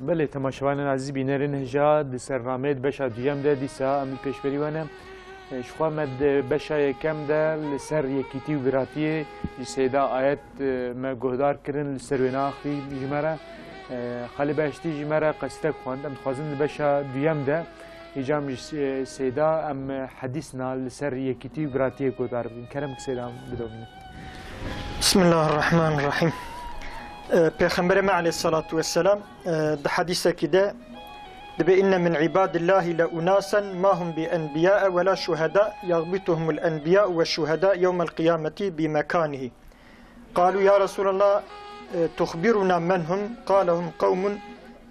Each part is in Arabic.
بله تماشاوان عزیز بینرین هجا دی سرنامه بشا دویم ده دیسا امی پیشبری وانم شخوا مد بشا یکم ده لسر یکیتی و براتی سیدا آیت ما گهدار کرن لسر وناخی جمره خالی باشتی جمره قصتک خواندم خوازن بشا دویم ده ایجام سیدا ام حدیثنا لسر یکیتی و براتی گهدار بین کرم سیدا بدومینه. بسم الله الرحمن الرحيم. پیغمبر عليه الصلاة والسلام ده حديثة كده بأن من عباد الله لأناسا ما هم بأنبياء ولا شهداء يغبطهم الأنبياء والشهداء يوم القيامة بمكانه. قالوا يا رسول الله تخبرنا من هم؟ قال هم قوم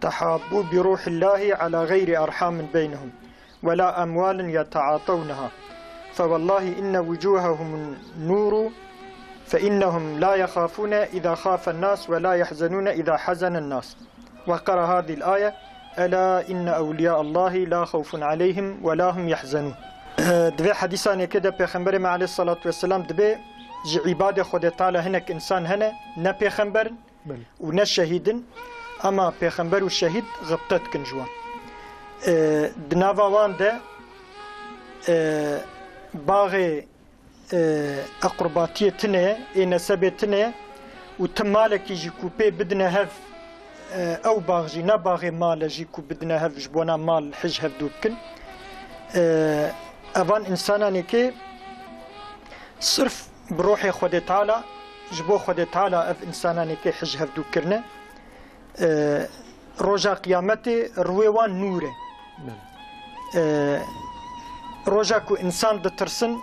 تحابوا بروح الله على غير أرحام بينهم ولا أموال يتعاطونها فوالله إن وجوههم النور فإنهم لا يخافون إذا خاف الناس ولا يحزنون إذا حزن الناس. وقرأ هذه الآية ألا إن أولياء الله لا خوف عليهم ولا هم يحزنون. دبي حديثان كده پیغمبر عليه الصلاة والسلام دبي جي عبادة خود تعالى هناك إنسان هنا نا پیغمبر ونا شهيد أما پیغمبر والشهيد غبطت كنجوان دناوان ده باغي أقرباتية تنية نسبة تنية وتمالك يجي كوبي بدنا هف أو باغجي نباغي مال يجي كو بدنا هف جبونا مال حج هف دوبكن أفان إنساناني كي صرف بروحي خودي تعالى جبو خودي تعالى أف إنساناني كي حج هف دوبكرنا روجا قيامتي رويوان نوري روجا كو إنسان دترسن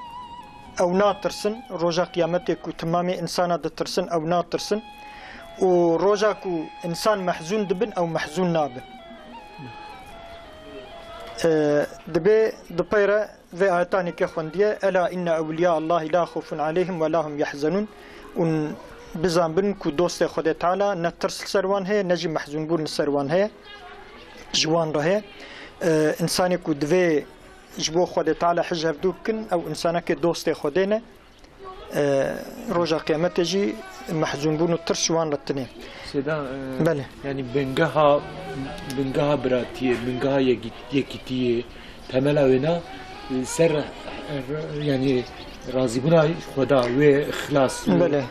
او ناترسن روجا قيامتك وتمامي انسان دترسن او ناترسن وروجا كو انسان محزون دبن او محزون نابن دبي دبيرا في آياتاني كخوندية ألا إن أولياء الله لا خوف عليهم ولا هم يحزنون ون بزان بن كو دوست خود تعالى نترس سروان هي نجي محزون بون سروان هي جوان رهي انساني كو دفي جبو خود تعالى حج هفدوكن او انسانك دوستي خودينا روجا قيامته جي محزون بونو ترشوان للتنين سيدا بله يعني بنجاها براتيه بنجاها يكيتيه تملا وينا سر يعني راضي بنا خدا وإخلاص بله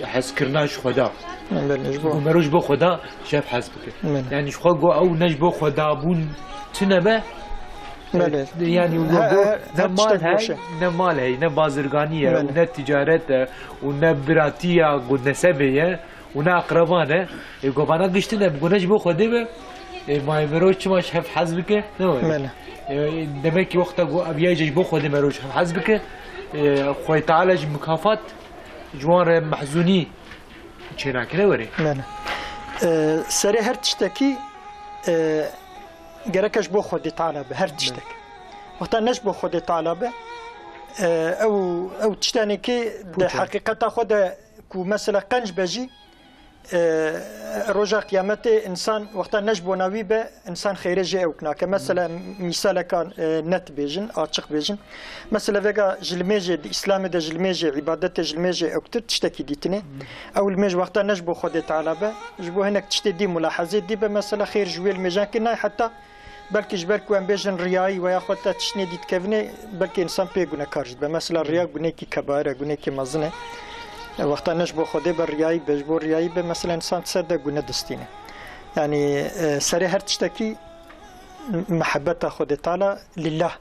حس كرناش خدا بله جبو ومروج بو خدا شاف حسبك يعني شو خو او نجبو خدا بون تنبه يعني نمال هاي نمال هاي نبازرگانية ون تجارت ون براتية ون نسبية ون أقربانة يقولنا قشتنا بقولناش بو خده به ما يمروش ما شاف حزبك نو دمك وقت أبي يجي بو خده مروش حزبك خوي تعالج مكافات جوار محزوني چنا كده وري سري هر تشتكي جركش بو خودي تعالى به هر تشتك وقتا نش بو خودي تعالى به او تشتاني كي حقيقة خود كو مثلا قنج بجي رجا قيامته انسان وقتا نش بو ناوي به انسان خير جي او كنا كمثلا مثال كان نت بيجن اشق بيجن مثلا فيغا جلميجي الاسلام ده جلميجي عبادته جلميجي او تشتكي ديتني او الميج وقتا نش بو خودي تعالى به جبو هناك تشتدي ملاحظه دي مثلا خير جويل ميجان كنا حتى بلكي جبرك وان بيجن رياي ويا خدت تشني ديت كفني بلكي انسان بيغنا كارج مثلا ريا غنيكي كبار غنيكي مزنه وقتا نجبو خودي بالرياي بجبو رياي مثلا انسان تصدق غنا دستينه يعني سري هر تشتكي محبته خودي تعالى لله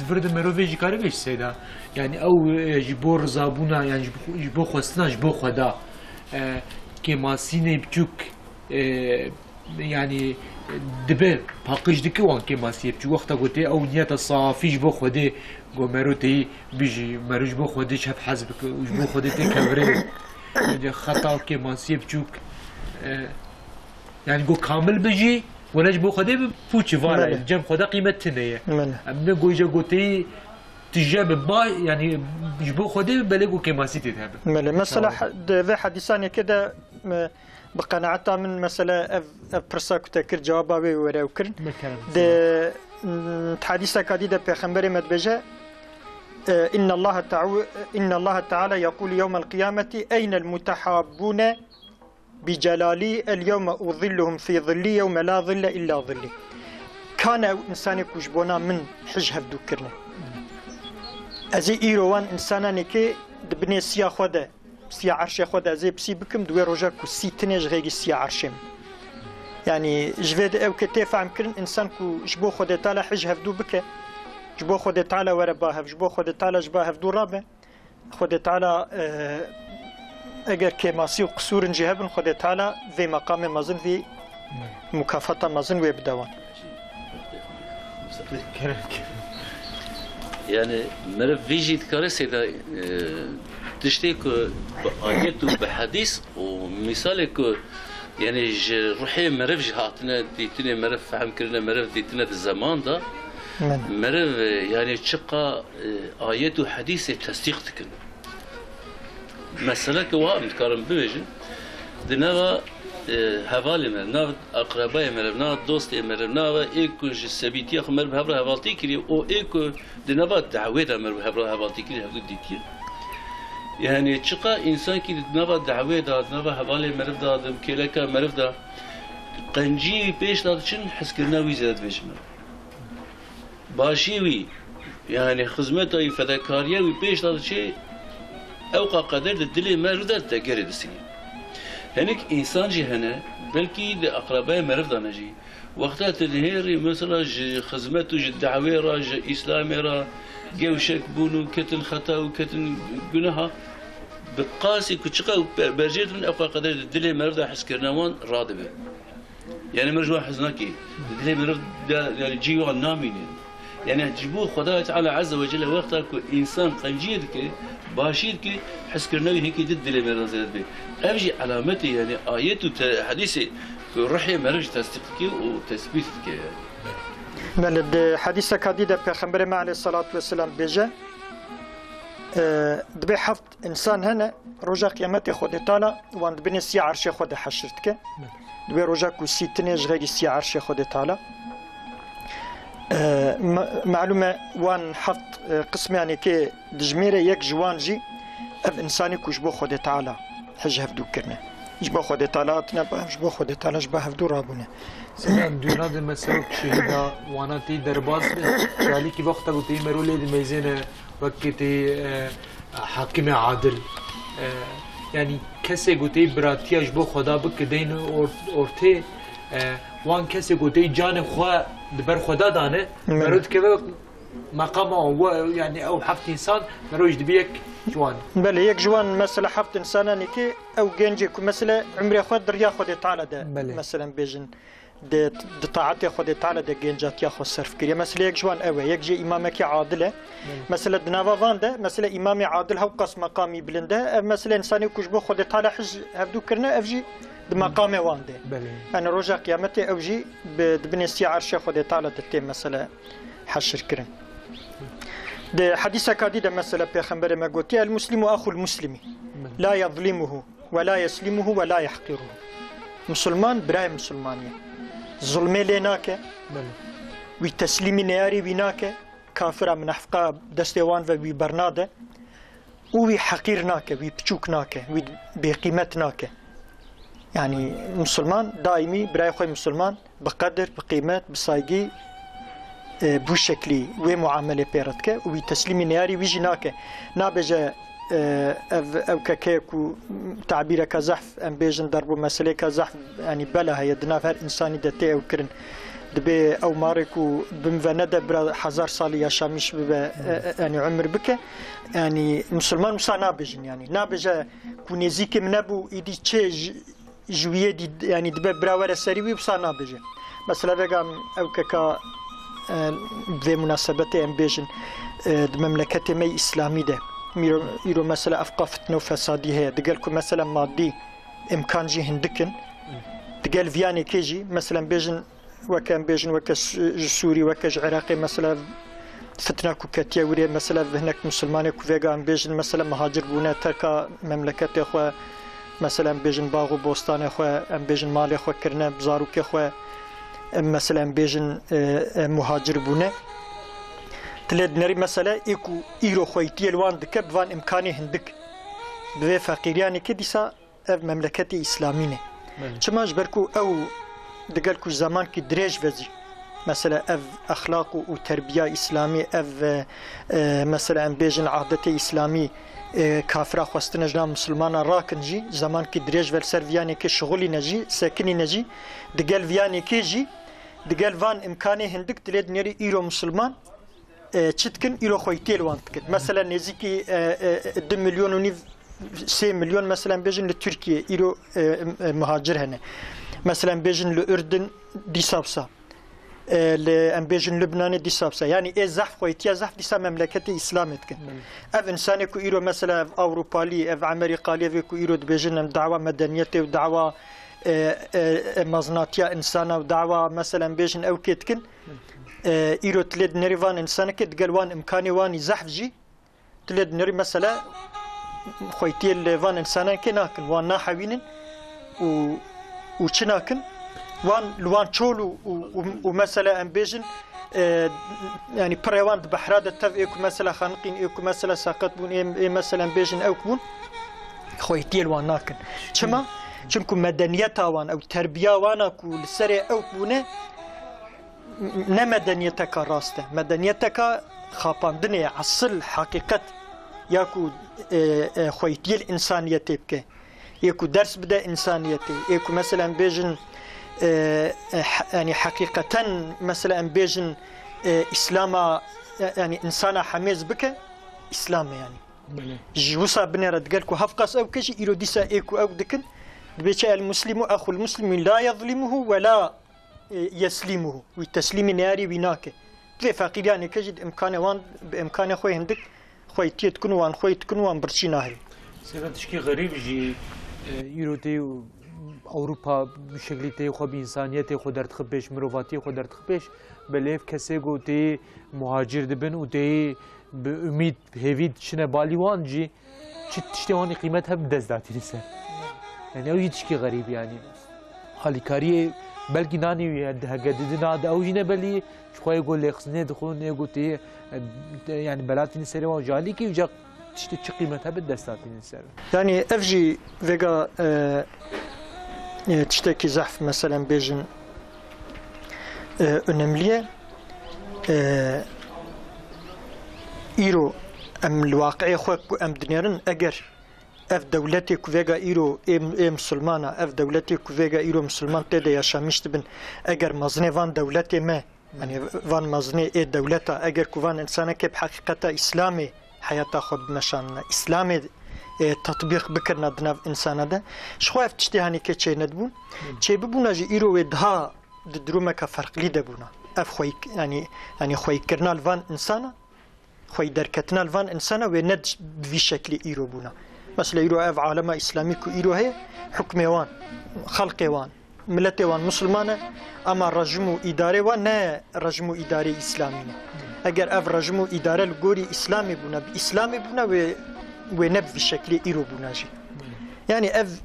دفرد مروفي جكاري بيش سيدا يعني او جبو رزابونا يعني جبو خواستنا جبو خدا كما سيني بچوك يعني دبه باقيش دكي وان كما سيب جو وقتا قلتي او نيتا صافيش بو خودي قو مروتي بيجي مروج بو خودي شاف حزبك وش بو خودي تكبري خطا كما سيب چوك يعني قو كامل بيجي ونج بو خودي بفوتش فالا جم خدا قيمة تنية امنا قو جا قلتي تجاب با يعني جبو خودي بلقو كما سيتي تهب مثلا في حديثان كده بقناعتها من مسألة برساك تكر جوابها وورا وكرن ده حديثة كديدة بيغمبر مدبجة إن الله تعالى يقول يوم القيامة أين المتحابون بجلالي اليوم أظلهم في ظلي يوم لا ظل إلا ظلي. كان إنساني كوجبونا من حج هفدو كرنا أزي إيروان إنسانا نكي دبني سيا خدا سيا عرش خدا زي بسي بكم دوي روجا كو سي تنج غير سيا عرشم يعني جفيد أو كتيف عم كرن إنسان كو جبو خدا تعالى حج هفدو بك جبو خدا تعالى ورباه جبو خدا تعالى جباه هفدو رابه خدا تعالى اگر كماسي وقصور جهبن خدا تعالى في مقام مازن في مكافأة مازن ويبدوان يعني مرف فيجي تكارسي دا تشتيك بآيات وبحديث ومثالك يعني روحي مرف جهاتنا ديتنا مرف فهم كرنا مرف ديتنا الزمان دا مرف يعني تشقى آيات وحديث تصديق تكن مثلا كواهم تكارم بيجن دنوا هوالي مر ناو اقربای مر ناو دوست مر ناو ایکو جسبیتی خو مر بهبر هوالتی کری او ایکو دنوا دعوه مر بهبر هوالتی کری هفت دیتی يعني تشقى انسان كي دنوا دعوه داد نوا هوالي مر دادم كلكا مر دا قنجي بيش داد چن حس كرنا وي زاد بيش مر باشي وي يعني خدمتي فداكاريه وي بيش داد شي اوقا قدر الدلي مر دا تجري دسني هناك إنسان جي هنا بلكي لأقرباء مرف دانجي وقتها تنهيري مثلا خدمته جي الدعوة را جي إسلامي را جو شك بونو كتن خطا وكتن جناها بقاسي كتشقا برجيت من أبقى قدر الدلي مرف دا حس كرناوان رادبه يعني مرجوا حزناكي الدلي مرف دا يعني جيوا نامين يعني جيبوه خداه تعالى عز وجل وقتها كو إنسان قنجيرك باشيرك حس كرناوي هيك ضد اللي مرة زاد به أبجي علامتي يعني آيات وحديثي روحي مرج تصديقك وتثبيتك يعني. من حديث كاديدا بيغمبر عليه الصلاة والسلام بيجا دبي حفظ إنسان هنا رجا قيامته خود تعالى وان دبني سي عرش خود حشرتك دبي رجا كو سي تنج غير سي عرش خود تعالى معلومة وان حفظ قسم يعني كي دجميرة يك جوانجي اف انساني كوجبو خود تعالى حج هفدو كرنا جبو خود تعالى تنبا جبو خود تعالى جبو هفدو رابونه سلام دونا ده مسوق شهيدا وانا تي درباز يعني كي وقت قلتي مرولي دي ميزانه وقتي حاكم عادل يعني كسي قلتي براتي جبو خدا بك دين اورتي وان كسي قلتي جان خو دبر خدا دانه مرود كذا مقامه هو يعني او حفت انسان مروج دبيك جوان بله يك جوان مثلا حفت انسان نيكي او جنجي مثلا عمري خود دريا خود تعالى ده مثلا بيجن د طاعتي خود تعالى ده جنجات يا خو صرف كريا مثلا يك جوان او يك جي امامك عادله مثلا دنافا فاندا مثلا امامي عادل هو قص مقامي بلنده مثلا انساني كوجبو خود تعالى حج هبدو كرنا افجي بمقام وانده انا رجع قيامتي اوجي بني سي عرش خود تعالى دتي مثلا حشر كرن ده حديث كاديدا مثلا بيغمبر ما قلت المسلم اخو المسلم لا يظلمه ولا يسلمه ولا يحقره مسلمان براي مسلمانيه ظلمي لناك وتسليم نياري بناك كافر من حفقه دستوان و برناده وي حقيرناك وي بچوكناك وي بقيمتناك يعني مسلمان دائمي براي خوي مسلمان بقدر بقيمة بصايقي بو شكلي ومعاملة بيرتك وبتسليم نياري ويجيناك نابجا او كاكيكو تعبير كزحف ام بيجن ضربو مسألة كزحف يعني بلا هي دناف هر انساني دتي او كرن دبي او ماركو بمفنده برا حزار صالي يشاميش ببا يعني عمر بك يعني مسلمان مسا نابجن يعني نابجا كونيزيك منابو ايدي تشي جويه دي يعني دبي براور سريوي بصا نابجه مثلا بقام او كاكا في مناسبتي ام بيجن المملكه مي اسلامي ده يرو مثلا افقا فتنه وفسادي هي دقالكم مثلا مادي امكان جي هندكن دقال فياني كيجي مثلا بيجن وكان بيجن وكا سوري وكا عراقي مثلا فتنه كوكاتيا وري مثلا هناك مسلمان كوفيغا ام بيجن مثلا مهاجر بونا تركا مملكه اخو مثلا بيجن باغ وبوستان اخو ام بيجن مال اخو كرنا بزاروك اخو مثلا بيجن مهاجر بونا تلاد نري مثلا ايكو ايرو خويتي الوان دكب وان امكاني هندك بفي فقيرياني كديسا مملكتي اسلامينه چماش بركو او دقال كو زمان كي دريج وزي مثلا اف اخلاق وتربيه اسلامي اف مثلا بيجن عادتي اسلامي كافر خواستن جنا مسلمان راكن جي زمان كي دريج ول سيرفياني كي شغلي نجي ساكني نجي دقال فياني كي جي دقال فان امكاني هندك تلد نيري ايرو مسلمان تشتكن ايرو خويتيل وانتكن مثلا نزيكي 2 مليون ونيف 6 مليون مثلا بيجن لتركيا ايرو مهاجر هنا مثلا بيجن لأردن دي سابسا لأن بيجن لبنان دي سابسا يعني إيه زحف خويتيا زحف دي سا مملكتي إسلامي تكن أف إنساني كو إيرو مثلا أف أوروبالي أف أمريكالي في كو إيرو بيجن دعوة مدنيتي ودعوة مزناتيا إنسانا ودعوة مثلا بيجن أو كيتكن إيرو تلد نريفان إنسانك تقلوان إمكاني واني زحف جي تلد نري مثلا خويتي الفان إنسانا كناكن وان ناحوينن وشناكن وان لوان تشولو ومثلا امبيجن يعني بريوان بحرادة تف ايكو مثلا خانقين ايكو مثلا ساقط بون اي مثلا امبيجن او كبون خويتي الوان ناكن شما شمكو مدنيتا وان او تربية وانا كو لسري او بونه نا مدنيتك راسته مدنيتك خاباندني عصل حقيقة ياكو خويتي الانسانية تبكي يكو درس بدا انسانيتي يكو مثلا بيجن يعني حقيقة مثلا بيجن اسلاما يعني انسانا حميز بك اسلام يعني جوسا بنيرة تقالكو هفقاس او كشي ايرو ديسا ايكو او دكن بيشا المسلم اخو المسلم لا يظلمه ولا يسلمه والتسليم ناري ويناك في فقير يعني كجد امكانه وان بامكانه خوي هندك خوي تكون وان خوي تكون وان برشي ناهي سيرتشكي غريب جي يروتي اوروبا بشكلتي خو بانسانيتي خو درت خبيش مروفاتي خو درت خبيش بليف كسي غوتي مهاجر دبن وتي باميد هيفيد شنه باليوان جي تشتيوني قيمتها بدز ذاتي لسه يعني او يتشكي غريب يعني خالي كاري بلكي ناني هجددنا او جينا بلي شويه يقول لي خصني دخول يقولتي يعني بلاتني سري وجالي كي وجا تشتي قيمتها بالدستاتين السر يعني افجي فيجا تشتكي زحف مثلا بيجن انمليه ايرو ام الواقعي خوك ام دنيرن اجر اف دولتي كوفيغا ايرو ام مسلمانه اف دولتي كوفيغا ايرو مسلمان تدا يشامشت بن اجر مزني فان دولتي ما يعني فان مزني اي دولتها اجر كوفان انسانه كي بحقيقه اسلامي حياته خود نشان اسلامي تطبيق بكرنا دناف انسان ده شخواف تشتهاني كتشي ندبون تشي ببونا جي ايرو ودها درومك فرق لي دبونا اف خويك يعني خوي كرنا الفان انسانه خوي دركتنا الفان انسانه وند في شكل ايرو بونا مثلا ايرو اف عالم اسلامي كو ايرو هي حكمي وان خلقي وان ملتي وان مسلمانه اما رجمو اداري وان رجمو اداري اسلامي اگر اف رجمو اداره الجوري اسلامي بونا باسلامي بونا ونب في شكل ايرو بوناجي يعني اف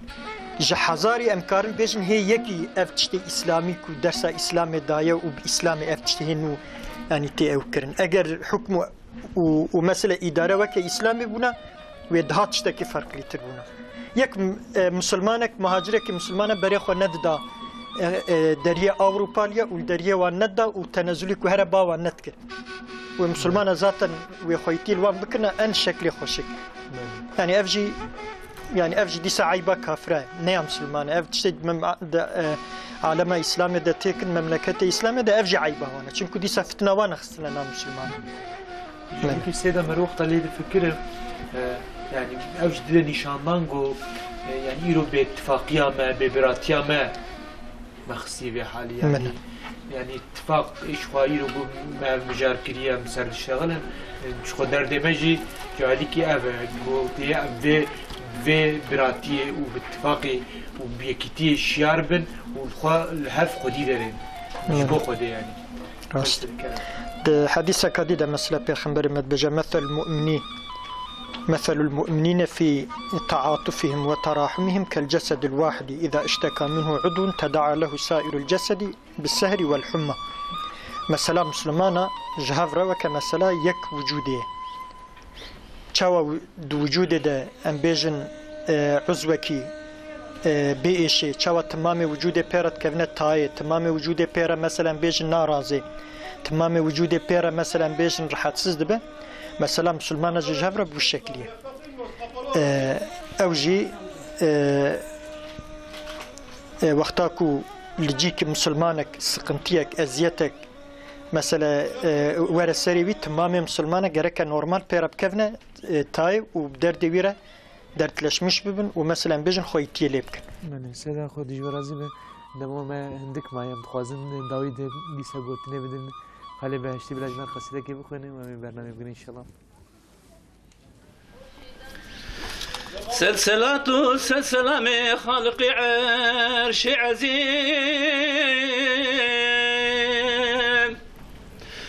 جحزاري امكارن بيجن هي يكي اف تشتي اسلامي كو درسا اسلامي دايا وباسلامي اف تشتي انه يعني تي او كرن اگر حكم ومساله اداره وكي اسلامي بونا ودها تشتكي فرق لي تربونا يك مسلمانك مهاجرك مسلمانه بري خو نددا دريه اوروباليا ودريه وندا وتنازلك وهربا وندكر ومسلمانه ذاتا وخويتي الوان بكنا ان شكل خوشك يعني افجي دي سعيبه كافره نيا مسلمانه اف تشد عالم اسلامي ده تكن مملكه اسلامي ده افجي عيبه وانا چونكو دي فتنه وانا خصنا نام مسلمان يعني سيدا مروح طليد فكر يعني اوج دي نشانانغو يعني يرو باتفاقيه ما ببراتيه ما مخصي في حالي يعني اتفاق ايش خاير مع مجار كريا مسر الشغل مش قدر دمجي جاليكي اف قلتي في براتي وباتفاقي وبيكتي شياربن والخا الهف خدي دارين مش بو خدي يعني راست حديثة كديدة مثل بيغمبر مدبجة مثل المؤمنين في تعاطفهم وتراحمهم كالجسد الواحد إذا اشتكى منه عضو تداعى له سائر الجسد بالسهر والحمى مثلا مسلمانا جهافرا وكمثلا يك وجوده تشاوى دو وجوده ده أنبيجن عزوكي بيشي چاوا تمام وجود بيرت كفنه تاي تمام وجود بيرا مثلا بيجن ناراضي تمام وجود بيرا مثلا بيجن راحتسز دبه مثلا مسلمان جهبره بالشكليه اوجي وقتاكو لجيك مسلمانك سقنتيك ازيتك مثلا ورا سريوي تمام مسلمانه جرك نورمال بيرا بكفنه تاي وبدر دويره درتلشمش ببن ومثلا بيجن خويتي ليبكن من سيدا خود جورازي به دمو ما هندك ما يم خوازن داويد بيسا قوتني بدن خلي بهشتي بلاجنا قصيدة كيف بخوني ومن برنامج بقول إن شاء الله سلسلة سلسلة من خالق عرش عزيز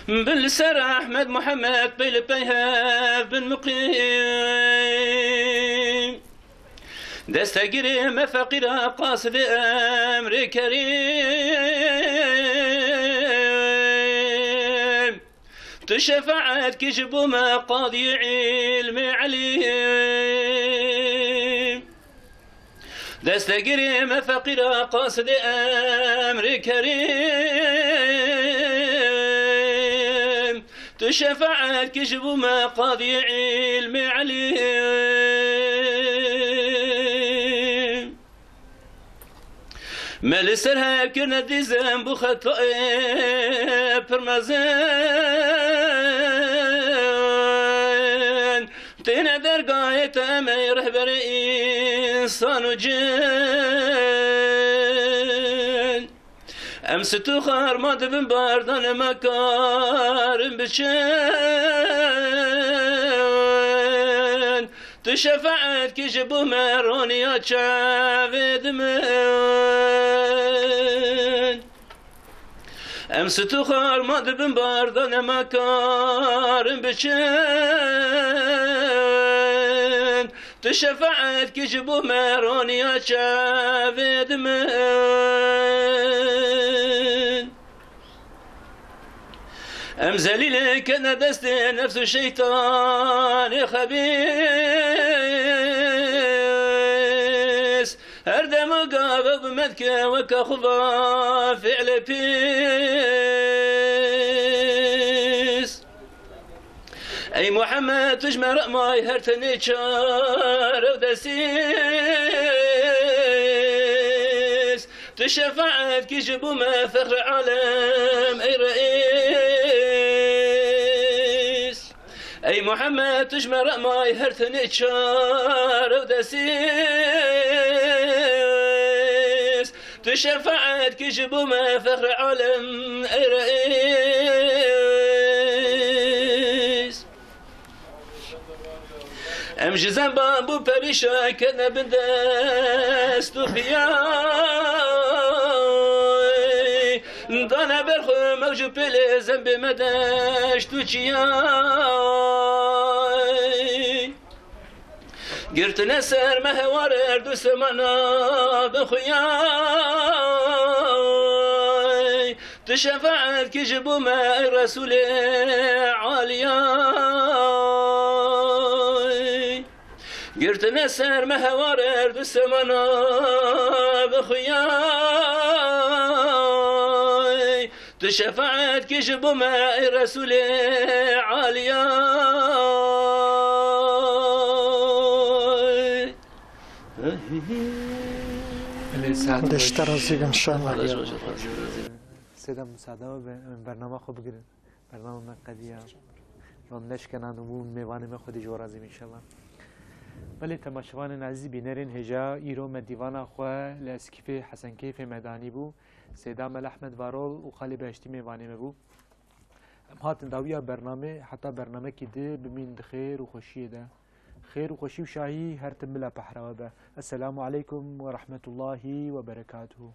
بالسر أحمد محمد بيهاب بن مقيم دستقري مفقر قاصد أمر كريم تشفعت كجب ما قاضي علم عليم دستقري مفقر قاصد أمر كريم تشفعت كجب ما قاضي علم عليم ملسرها كنا دي زنب خطأ برمزان تينا درقاية أمي رهبر إنسان وجن أمس تخار ما دبن باردان مكارم بشن تشفعت كجبو مروني أتشافد من أمس تخار ما دبن باردان مكارم بشن تشفعت كجبو مروني أتشافد من أمزلي لك أنا دست نفس الشيطان خبيث أردم قابض مدك وكخضا فعل بيس أي محمد تجمر ما يهرتني شار ودسيس تشفعت كجبو ما فخر عالم أي رئيس أي محمد تجمر ما يهرتني شار ودسيس تشفعت كجبو ما فخر عالم أي رئيس أم جزان بابو بريشا كنا بندست خياي دانا برخو موجو بلي زنب مداش توچياي قرت نسر مهوار اردو سمانا بخياي تشفعت كجبو ما الرسول عالياي قرت نسر مهوار اردو سمانا بخياي تشفعت كجبو ما الرسول عالياي دشتر رزيق ان شاء الله سيدا مساعدة من برنامج خوب بگیرن برنامج من قدیه راندش کنن و میوانی من خودی جورازیم ان شاء الله بله تماشاوان عزیز بینرین هجا ایرو مدیوان خواه لاسکیف حسن کیف مدانی بو سیدا مل احمد وارول و خالی بهشتی میوانی مبو هاتن داویا برنامه حتی برنامه کی ده بمین خیر و خوشی ده خير وخشي وشاهي هرتم بلا بحرابة السلام عليكم ورحمة الله وبركاته